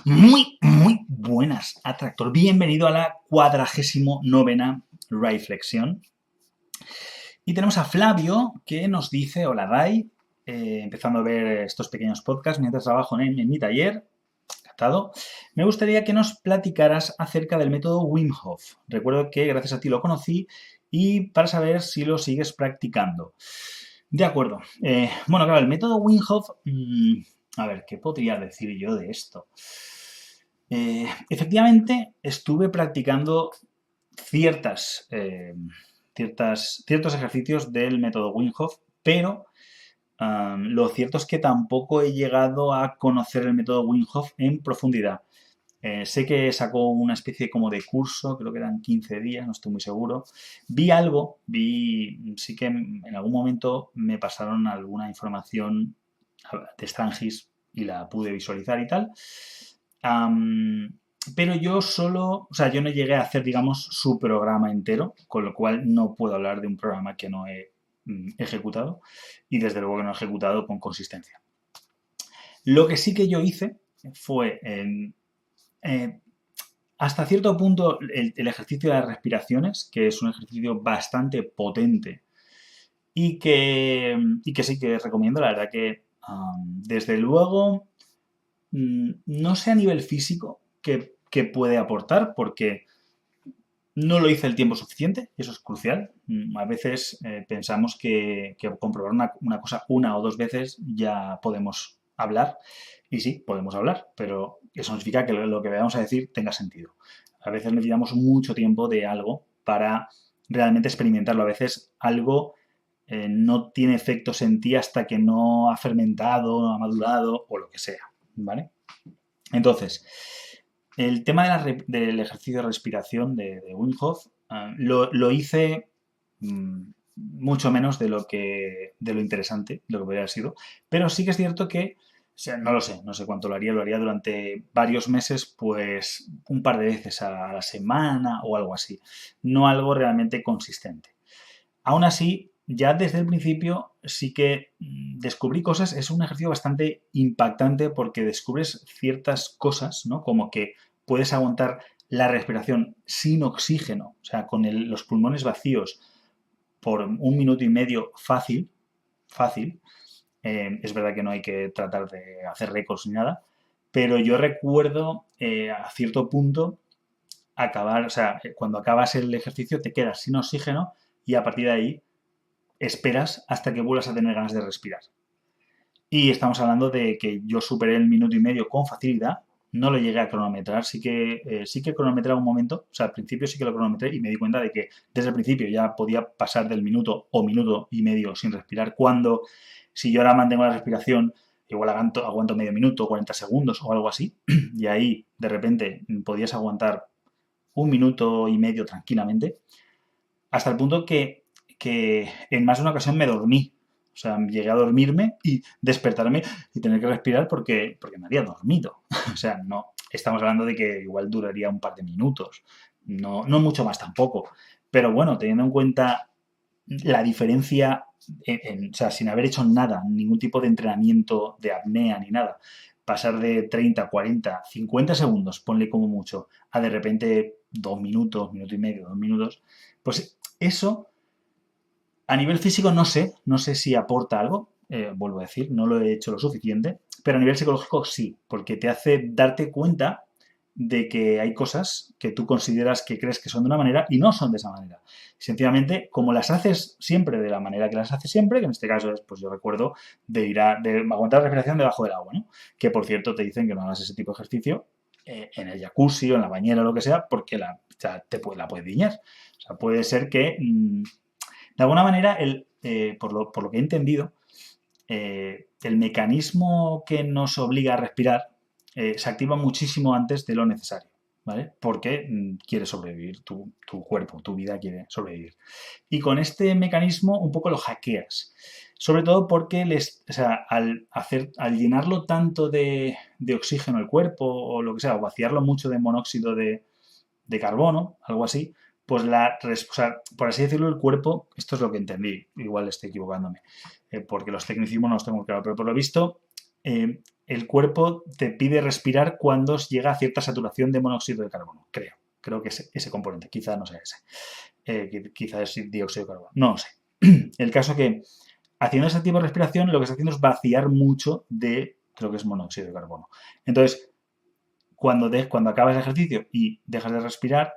Muy buenas, Atractor. Bienvenido a la 49ª Ray-flexión. Y tenemos a Flavio que nos dice, hola Ray, empezando a ver estos pequeños podcasts mientras trabajo en mi taller. Encantado. Me gustaría que nos platicaras acerca del método Wim Hof. Recuerdo que gracias a ti lo conocí y para saber si lo sigues practicando. De acuerdo. Bueno, claro, el método Wim Hof... a ver, ¿qué podría decir yo de esto? Efectivamente, estuve practicando ciertos ejercicios del método Wim Hof, pero lo cierto es que tampoco he llegado a conocer el método Wim Hof en profundidad. Sé que sacó una especie como de curso, creo que eran 15 días, no estoy muy seguro. Vi algo, sí que en algún momento me pasaron alguna información de Strangis y la pude visualizar y tal. Pero yo yo no llegué a hacer, digamos, su programa entero, con lo cual no puedo hablar de un programa que no he ejecutado y desde luego que no he ejecutado con consistencia. Lo que sí que yo hice fue, hasta cierto punto, el ejercicio de las respiraciones, que es un ejercicio bastante potente y que sí que recomiendo, la verdad que desde luego no sé a nivel físico qué puede aportar, porque no lo hice el tiempo suficiente, y eso es crucial. A veces pensamos que comprobar una cosa una o dos veces ya podemos hablar, y sí, podemos hablar, pero eso no significa que lo que vayamos a decir tenga sentido. A veces necesitamos mucho tiempo de algo para realmente experimentarlo. A veces algo no tiene efectos en ti hasta que no ha fermentado, no ha madurado o lo que sea, ¿vale? Entonces, el tema del ejercicio de respiración de Wim Hof lo hice mucho menos de lo interesante, de lo que podría haber sido, pero sí que es cierto que, o sea, no sé cuánto lo haría durante varios meses, pues un par de veces a la semana o algo así, no algo realmente consistente. Aún así, ya desde el principio sí que descubrí cosas, es un ejercicio bastante impactante porque descubres ciertas cosas, ¿no? Como que puedes aguantar la respiración sin oxígeno, o sea, con los pulmones vacíos por 1 minuto y medio fácil. Es verdad que no hay que tratar de hacer récords ni nada, pero yo recuerdo a cierto punto acabar, o sea, cuando acabas el ejercicio te quedas sin oxígeno y a partir de ahí esperas hasta que vuelvas a tener ganas de respirar. Y estamos hablando de que yo superé el 1 minuto y medio con facilidad, no lo llegué a cronometrar, sí que cronometré un momento, o sea, al principio sí que lo cronometré y me di cuenta de que desde el principio ya podía pasar del minuto o 1 minuto y medio sin respirar, cuando si yo ahora mantengo la respiración, igual aguanto medio minuto, 40 segundos o algo así, y ahí de repente podías aguantar 1 minuto y medio tranquilamente, hasta el punto que en más de una ocasión me dormí. O sea, llegué a dormirme y despertarme y tener que respirar porque me había dormido. O sea, no, estamos hablando de que igual duraría un par de minutos. No mucho más tampoco. Pero bueno, teniendo en cuenta la diferencia, o sea, sin haber hecho nada, ningún tipo de entrenamiento de apnea ni nada, pasar de 30, 40, 50 segundos, ponle como mucho, a de repente 2 minutos, minuto y medio, 2 minutos, pues eso a nivel físico no sé si aporta algo, vuelvo a decir, no lo he hecho lo suficiente, pero a nivel psicológico sí, porque te hace darte cuenta de que hay cosas que tú consideras que crees que son de una manera y no son de esa manera. Sencillamente, como las haces siempre de la manera que las haces siempre, que en este caso es, pues yo recuerdo, de aguantar la respiración debajo del agua, ¿no? Que por cierto te dicen que no hagas ese tipo de ejercicio en el jacuzzi o en la bañera o lo que sea, porque la puedes diñar. O sea, puede ser que de alguna manera, por lo que he entendido, el mecanismo que nos obliga a respirar se activa muchísimo antes de lo necesario, ¿vale? Porque quiere sobrevivir, tu cuerpo, tu vida quiere sobrevivir. Y con este mecanismo un poco lo hackeas. Sobre todo porque o sea, al llenarlo tanto de oxígeno el cuerpo o lo que sea, o vaciarlo mucho de monóxido de carbono, algo así, pues o sea, por así decirlo, el cuerpo, esto es lo que entendí, igual estoy equivocándome, porque los tecnicismos no los tengo claro, pero por lo visto, el cuerpo te pide respirar cuando llega a cierta saturación de monóxido de carbono, creo. Creo que es ese componente, quizá no sea ese. Quizá es dióxido de carbono, no lo sé. El caso que haciendo ese tipo de respiración lo que está haciendo es vaciar mucho de lo que es monóxido de carbono. Entonces, cuando acabas el ejercicio y dejas de respirar,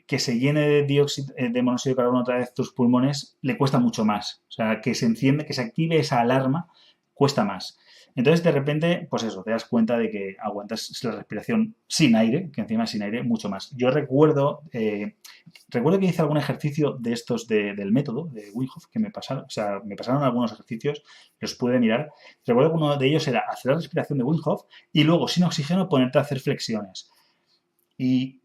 que se llene de monóxido de carbono otra vez tus pulmones le cuesta mucho más. O sea, que se enciende, que se active esa alarma, cuesta más. Entonces, de repente, pues eso, te das cuenta de que aguantas la respiración sin aire, que encima sin aire, mucho más. Yo recuerdo que hice algún ejercicio de estos del método, de Wim Hof, que me pasaron, o sea, me pasaron algunos ejercicios, los pude mirar. Recuerdo que uno de ellos era hacer la respiración de Wim Hof y luego, sin oxígeno, ponerte a hacer flexiones. Y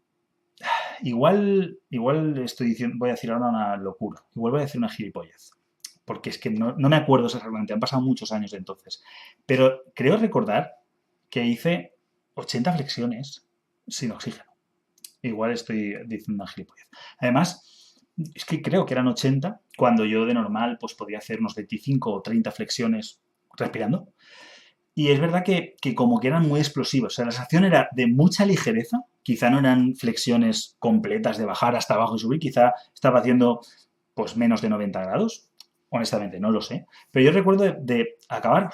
igual estoy diciendo, voy a decir ahora una locura. Igual voy a decir una gilipollez. Porque es que no me acuerdo exactamente, han pasado muchos años de entonces. Pero creo recordar que hice 80 flexiones sin oxígeno. Igual estoy diciendo una gilipollez. Además, es que creo que eran 80 cuando yo de normal pues podía hacer unos 25 o 30 flexiones respirando. Y es verdad que como que eran muy explosivos. O sea, la sensación era de mucha ligereza. Quizá no eran flexiones completas de bajar hasta abajo y subir. Quizá estaba haciendo pues menos de 90 grados. Honestamente, no lo sé. Pero yo recuerdo de acabar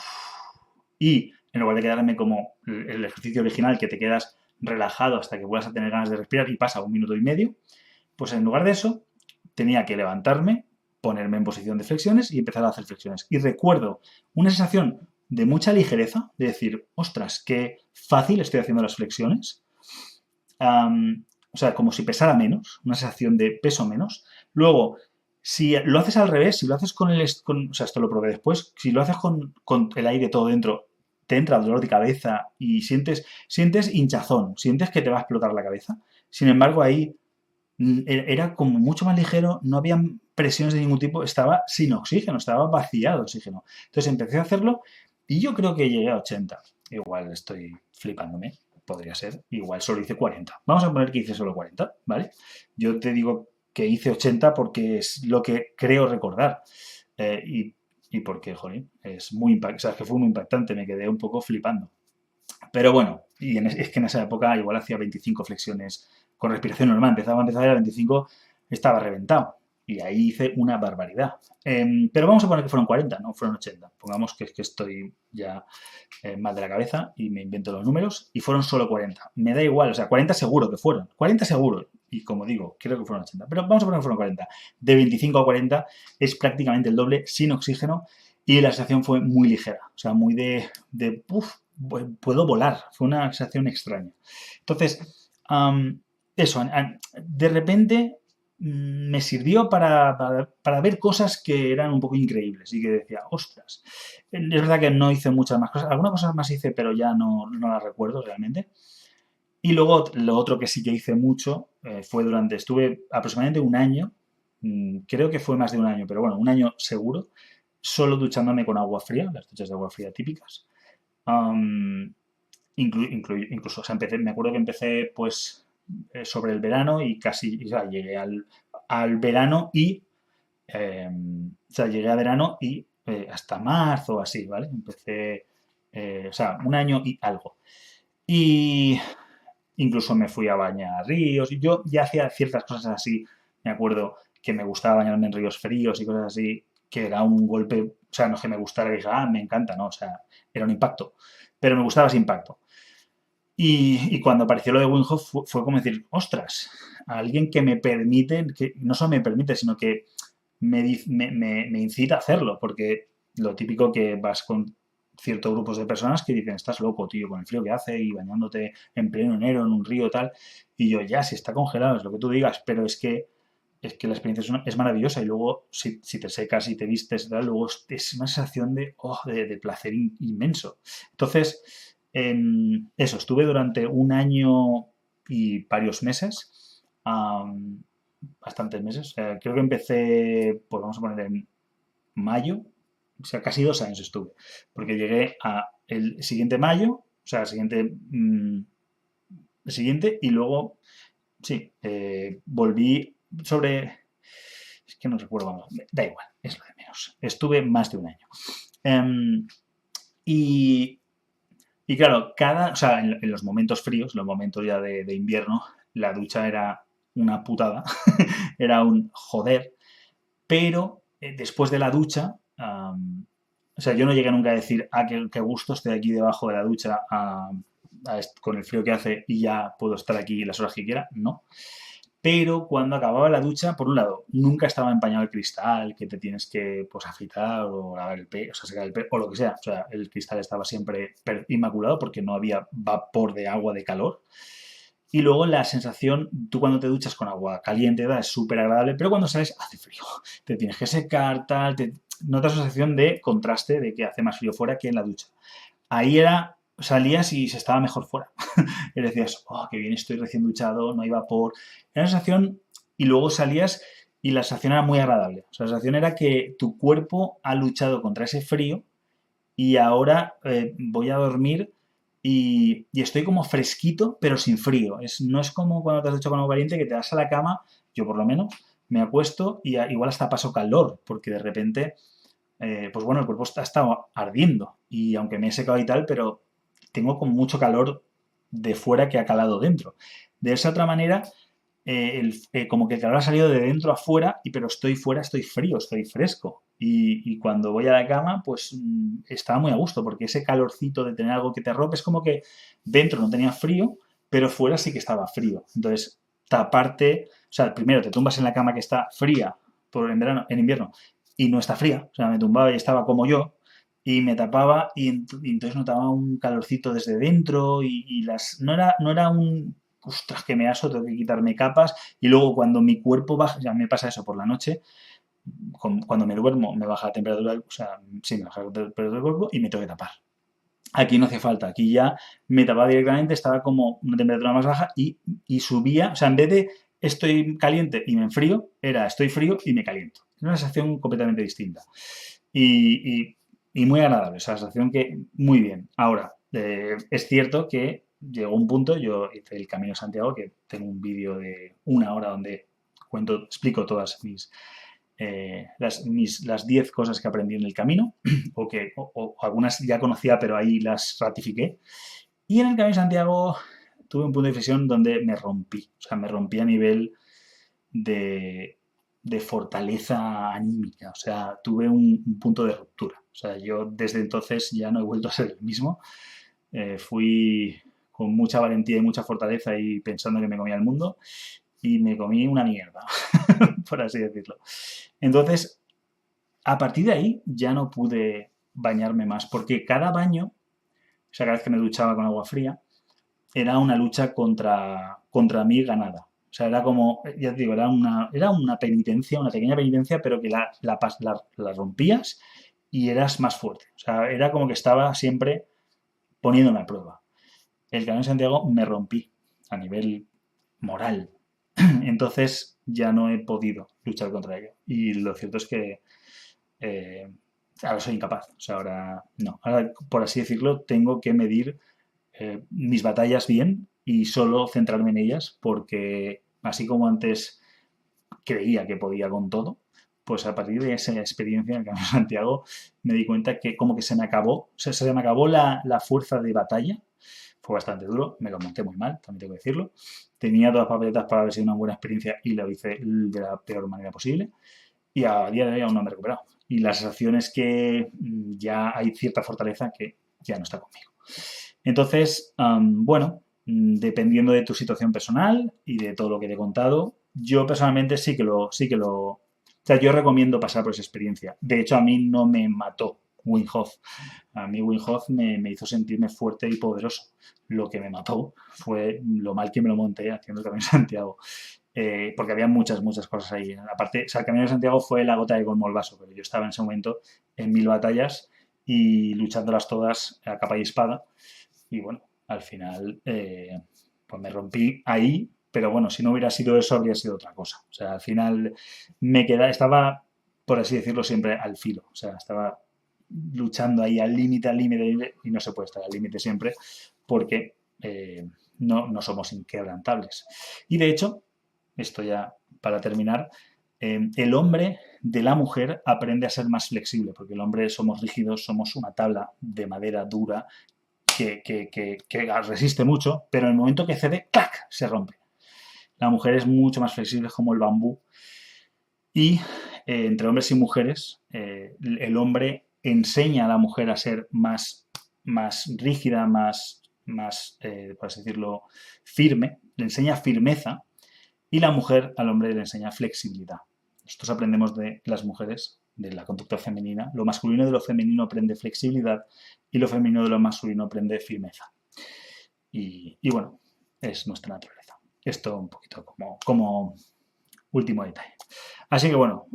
y en lugar de quedarme como el ejercicio original, que te quedas relajado hasta que vuelvas a tener ganas de respirar y pasa 1 minuto y medio, pues en lugar de eso tenía que levantarme, ponerme en posición de flexiones y empezar a hacer flexiones. Y recuerdo una sensación de mucha ligereza, de decir, ostras, qué fácil estoy haciendo las flexiones. O sea, como si pesara menos, una sensación de peso menos. Luego, si lo haces al revés, si lo haces o sea, esto lo probé después, si lo haces con el aire todo dentro, te entra el dolor de cabeza y sientes hinchazón, sientes que te va a explotar la cabeza. Sin embargo, ahí era como mucho más ligero, no había presiones de ningún tipo, estaba sin oxígeno, estaba vaciado de oxígeno. Entonces empecé a hacerlo y yo creo que llegué a 80. Igual estoy flipándome, podría ser. Igual solo hice 40. Vamos a poner que hice solo 40, ¿vale? Yo te digo que hice 80 porque es lo que creo recordar. Y porque, joder, es muy o sea, es que fue muy impactante, me quedé un poco flipando. Pero bueno, es que en esa época igual hacía 25 flexiones con respiración normal. Empezaba a ir a 25, estaba reventado. Y ahí hice una barbaridad. Pero vamos a poner que fueron 40, no fueron 80. Pongamos que es que estoy ya mal de la cabeza y me invento los números. Y fueron solo 40. Me da igual, o sea, 40 seguro que fueron. 40 seguro. Y como digo, creo que fueron 80. Pero vamos a poner que fueron 40. De 25 a 40 es prácticamente el doble sin oxígeno. Y la sensación fue muy ligera. O sea, muy de puedo volar. Fue una sensación extraña. Entonces, eso, de repente me sirvió para ver cosas que eran un poco increíbles y que decía, ostras, es verdad que no hice muchas más cosas, algunas cosas más hice, pero ya no las recuerdo realmente. Y luego lo otro que sí que hice mucho fue estuve aproximadamente un año, creo que fue más de un año, pero bueno, un año seguro, solo duchándome con agua fría, las duchas de agua fría típicas. Um, incluso, o sea, me acuerdo que empecé pues sobre el verano y casi, o sea, llegué al verano y, o sea, llegué a verano y hasta marzo o así, ¿vale? Empecé, o sea, un año y algo. Y incluso me fui a bañar a ríos y yo ya hacía ciertas cosas así, me acuerdo que me gustaba bañarme en ríos fríos y cosas así, que era un golpe, o sea, no es que me gustara y dije, me encanta, ¿no? O sea, era un impacto, pero me gustaba ese impacto. Y cuando apareció lo de Wim Hof fue como decir, ostras, alguien que me permite, que no solo me permite, sino que me incita a hacerlo, porque lo típico que vas con ciertos grupos de personas que dicen, estás loco, tío, con el frío que hace y bañándote en pleno enero en un río tal, y yo, ya, si está congelado, es lo que tú digas, pero es que la experiencia es maravillosa y luego si te secas y te vistes, tal, luego es una sensación de placer inmenso. Entonces, eso, estuve durante un año y varios meses, bastantes meses. Creo que empecé, pues vamos a poner en mayo, o sea, casi 2 años estuve, porque llegué a el siguiente mayo, o sea, el siguiente y luego, sí, volví sobre, es que no recuerdo, vamos, da igual, es lo de menos. Estuve más de un año. Em, Y, y claro, o sea, en los momentos fríos, los momentos ya de invierno, la ducha era una putada, era un joder, pero después de la ducha, o sea, yo no llegué nunca a decir, qué gusto, estoy aquí debajo de la ducha con el frío que hace y ya puedo estar aquí las horas que quiera, no. Pero cuando acababa la ducha, por un lado, nunca estaba empañado el cristal, que te tienes que pues, afeitar o lavar el pelo, o sea, secar el pelo, o lo que sea. O sea, el cristal estaba siempre inmaculado porque no había vapor de agua de calor. Y luego la sensación, tú cuando te duchas con agua caliente, es súper agradable, pero cuando sales hace frío. Te tienes que secar, tal, notas una sensación de contraste de que hace más frío fuera que en la ducha. Ahí salías y se estaba mejor fuera. Y decías, oh, qué bien, estoy recién duchado, no hay vapor. Era una sensación, y luego salías y la sensación era muy agradable. O sea, la sensación era que tu cuerpo ha luchado contra ese frío y ahora voy a dormir y estoy como fresquito, pero sin frío. No es como cuando te has duchado con agua caliente que te vas a la cama, yo por lo menos, me acuesto y igual hasta paso calor, porque de repente, pues bueno, el cuerpo está estado ardiendo y aunque me he secado y tal, pero tengo como mucho calor de fuera que ha calado dentro. De esa otra manera, como que el calor ha salido de dentro a fuera, pero estoy fuera, estoy frío, estoy fresco. Y cuando voy a la cama, pues estaba muy a gusto, porque ese calorcito de tener algo que te arrope es como que dentro no tenía frío, pero fuera sí que estaba frío. Entonces, taparte, o sea, primero te tumbas en la cama que está fría en verano, en invierno, y no está fría, o sea, me tumbaba y estaba como yo, y me tapaba y entonces notaba un calorcito desde dentro no era un ostras, que me aso, tengo que quitarme capas y luego cuando mi cuerpo baja, ya me pasa eso por la noche, cuando me duermo me baja la temperatura, o sea, sí, me baja la temperatura del cuerpo y me tengo que tapar. Aquí no hacía falta, aquí ya me tapaba directamente, estaba como una temperatura más baja y subía, o sea, en vez de estoy caliente y me enfrío, era estoy frío y me caliento. Es una sensación completamente distinta. Y muy agradable, esa sensación que muy bien. Ahora, es cierto que llegó un punto, yo hice el Camino de Santiago, que tengo un vídeo de 1 hora donde explico todas las 10 cosas que aprendí en el camino, o algunas ya conocía, pero ahí las ratifiqué. Y en el Camino de Santiago tuve un punto de inflexión donde me rompí. O sea, me rompí a nivel de fortaleza anímica. O sea, tuve un punto de ruptura. O sea, yo desde entonces ya no he vuelto a ser el mismo. Fui con mucha valentía y mucha fortaleza y pensando que me comía el mundo y me comí una mierda, por así decirlo. Entonces, a partir de ahí ya no pude bañarme más, porque cada baño, o sea, cada vez que me duchaba con agua fría, era una lucha contra mí ganada. O sea, era como, ya te digo, era una penitencia, una pequeña penitencia, pero que la rompías y eras más fuerte. O sea, era como que estaba siempre poniéndome a prueba. El Camino de Santiago me rompí a nivel moral. Entonces ya no he podido luchar contra ello. Y lo cierto es que eh, ahora soy incapaz. O sea, ahora no. Ahora, por así decirlo, tengo que medir mis batallas bien y solo centrarme en ellas porque así como antes creía que podía con todo, pues a partir de esa experiencia en el Camino de Santiago me di cuenta que como que se me acabó, o sea, se me acabó la fuerza de batalla. Fue bastante duro, me lo monté muy mal, también tengo que decirlo. Tenía todas las papeletas para haber sido una buena experiencia y lo hice de la peor manera posible. Y a día de hoy aún no me he recuperado. Y la sensación es que ya hay cierta fortaleza que ya no está conmigo. Entonces, bueno, dependiendo de tu situación personal y de todo lo que te he contado, yo personalmente o sea, yo recomiendo pasar por esa experiencia. De hecho, a mí no me mató Wim Hof. A mí Wim Hof me hizo sentirme fuerte y poderoso. Lo que me mató fue lo mal que me lo monté haciendo el Camino de Santiago. Porque había muchas, muchas cosas ahí. Aparte, o sea, el Camino de Santiago fue la gota que colmó el vaso, pero yo estaba en ese momento en 1000 batallas y luchándolas todas a capa y espada. Y bueno, al final, pues me rompí ahí, pero bueno, si no hubiera sido eso, habría sido otra cosa. O sea, al final estaba, por así decirlo, siempre al filo. O sea, estaba luchando ahí al límite, y no se puede estar al límite siempre, porque no somos inquebrantables. Y de hecho, esto ya para terminar, el hombre de la mujer aprende a ser más flexible, porque el hombre somos rígidos, somos una tabla de madera dura que resiste mucho, pero en el momento que cede, ¡clac!, se rompe. La mujer es mucho más flexible, como el bambú. Y entre hombres y mujeres, el hombre enseña a la mujer a ser más rígida, por así decirlo, firme, le enseña firmeza, y la mujer al hombre le enseña flexibilidad. Nosotros aprendemos de las mujeres, de la conducta femenina. Lo masculino de lo femenino aprende flexibilidad y lo femenino de lo masculino aprende firmeza. Y bueno, es nuestra naturaleza. Esto un poquito como último detalle. Así que bueno,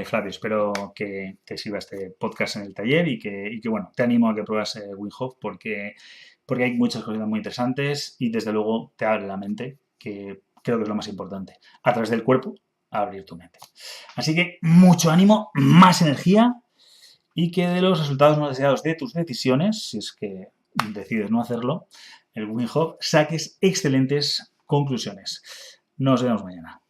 Flavio, espero que te sirva este podcast en el taller y que bueno, te animo a que pruebas Wim Hof porque hay muchas cosas muy interesantes y desde luego te abre la mente, que creo que es lo más importante. A través del cuerpo, abrir tu mente. Así que mucho ánimo, más energía y que de los resultados no deseados de tus decisiones, si es que decides no hacerlo, el Wim Hof, saques excelentes conclusiones. Nos vemos mañana.